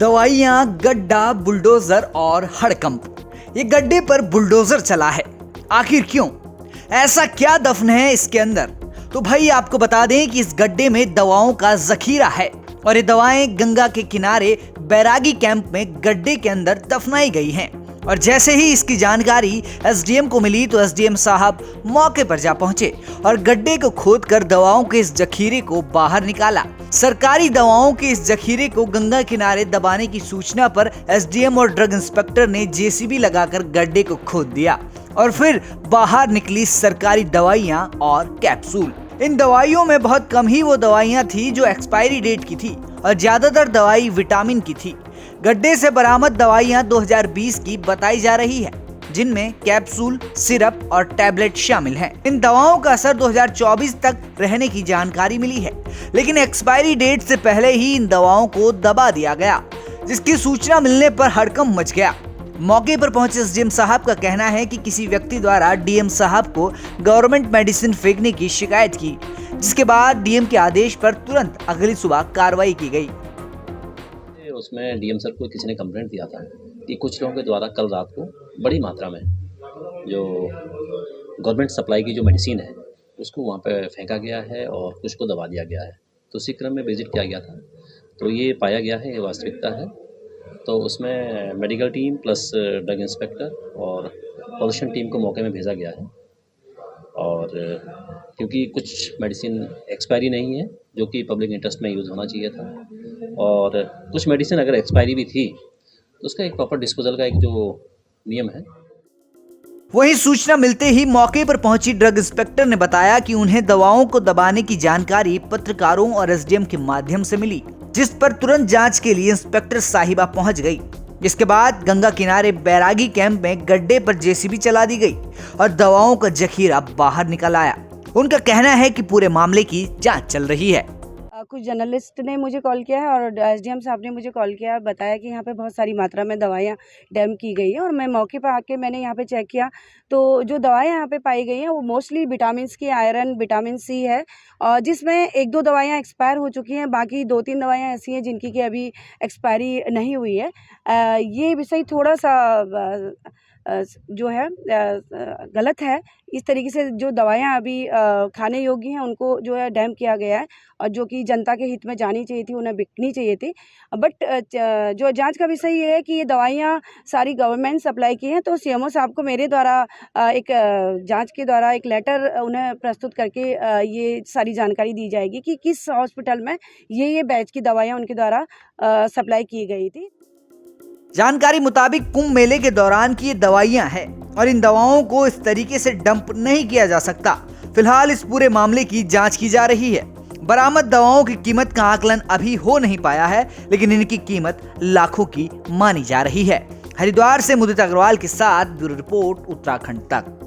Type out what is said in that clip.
दवाइयां, गड्ढा, बुलडोजर और हड़कंप। ये गड्ढे पर बुलडोजर चला है, आखिर क्यों? ऐसा क्या दफन है इसके अंदर? तो भाई आपको बता दें कि इस गड्ढे में दवाओं का जखीरा है और ये दवाएं गंगा के किनारे बैरागी कैंप में गड्ढे के अंदर दफनाई गई हैं। और जैसे ही इसकी जानकारी एसडीएम को मिली तो एसडीएम साहब मौके पर जा पहुंचे और गड्ढे को खोदकर दवाओं के इस जखीरे को बाहर निकाला। सरकारी दवाओं के इस जखीरे को गंगा किनारे दबाने की सूचना पर एसडीएम और ड्रग इंस्पेक्टर ने जेसीबी लगाकर गड्ढे को खोद दिया और फिर बाहर निकली सरकारी दवाइयां और कैप्सूल। इन दवाइयों में बहुत कम ही वो दवाइयां थी जो एक्सपायरी डेट की थी और ज्यादातर दवाई विटामिन की थी। गड्ढे से बरामद दवाइयां 2020 की बताई जा रही है, जिनमें कैप्सूल, सिरप और टैबलेट शामिल हैं। इन दवाओं का असर 2024 तक रहने की जानकारी मिली है, लेकिन एक्सपायरी डेट से पहले ही इन दवाओं को दबा दिया गया, जिसकी सूचना मिलने पर हड़कंप मच गया। मौके पर पहुंचे एसडीएम साहब का कहना है कि किसी व्यक्ति द्वारा डीएम साहब को गवर्नमेंट मेडिसिन फेंकने की शिकायत की, जिसके बाद डीएम के आदेश पर तुरंत अगली सुबह कार्रवाई की गई। उसमें डीएम सर को किसी ने कंप्लेंट दिया था कि कुछ लोगों के द्वारा कल रात को बड़ी मात्रा में जो गवर्नमेंट सप्लाई की जो मेडिसिन है उसको वहाँ पे फेंका गया है और कुछ को दबा दिया गया है। तो उसी क्रम में विजिट किया गया था, तो ये पाया गया है, ये वास्तविकता है। तो उसमें medical team plus drug inspector और पॉल्यूशन टीम को मौके में भेजा गया है। और क्योंकि कुछ मेडिसिन एक्सपायरी नहीं है जो कि पब्लिक इंटरेस्ट में यूज़ होना चाहिए था, और कुछ मेडिसिन अगर एक्सपायरी भी थी तो उसका एक प्रॉपर डिस्पोजल का एक जो नियम है। वहीं सूचना मिलते ही मौके पर पहुंची ड्रग इंस्पेक्टर ने बताया कि उन्हें दवाओं को दबाने की जानकारी पत्रकारों और एसडीएम के माध्यम से मिली, जिस पर तुरंत जांच के लिए इंस्पेक्टर साहिबा पहुंच गई। जिसके बाद गंगा किनारे बैरागी कैंप में गड्ढे पर जेसीबी चला दी गई और दवाओं का जखीरा बाहर निकल आया। उनका कहना है कि पूरे मामले की जांच चल रही है। कुछ जर्नलिस्ट ने मुझे कॉल किया है और एसडीएम साहब ने मुझे कॉल किया, बताया कि यहाँ पे बहुत सारी मात्रा में दवाइयाँ डैम की गई है। और मैं मौके पर आके मैंने यहाँ पे चेक किया तो जो दवाइयाँ यहाँ पे पाई गई हैं वो मोस्टली विटामिन की, आयरन, विटामिन सी है, और जिसमें एक दो दवाइयाँ एक्सपायर हो चुकी हैं, बाकी 2-3 दवाइयाँ ऐसी हैं जिनकी कि अभी एक्सपायरी नहीं हुई है। ये विषय थोड़ा सा जो है गलत है। इस तरीके से जो दवाइयाँ अभी खाने योग्य हैं उनको जो है डैम किया गया है, और जो कि जनता के हित में जानी चाहिए थी, उन्हें बिकनी चाहिए थी। बट जो जांच का विषय ये है कि ये दवाइयाँ सारी गवर्नमेंट सप्लाई की हैं। तो सीएमओ साहब को मेरे द्वारा एक जांच के द्वारा एक लेटर उन्हें प्रस्तुत करके ये सारी जानकारी दी जाएगी कि किस हॉस्पिटल में ये बैच की दवाइयाँ उनके द्वारा सप्लाई की गई थी। जानकारी मुताबिक कुंभ मेले के दौरान की ये दवाइयां हैं और इन दवाओं को इस तरीके से डंप नहीं किया जा सकता। फिलहाल इस पूरे मामले की जांच की जा रही है। बरामद दवाओं की कीमत का आकलन अभी हो नहीं पाया है, लेकिन इनकी कीमत लाखों की मानी जा रही है। हरिद्वार से मुदित अग्रवाल के साथ ब्यूरो रिपोर्ट, उत्तराखंड तक।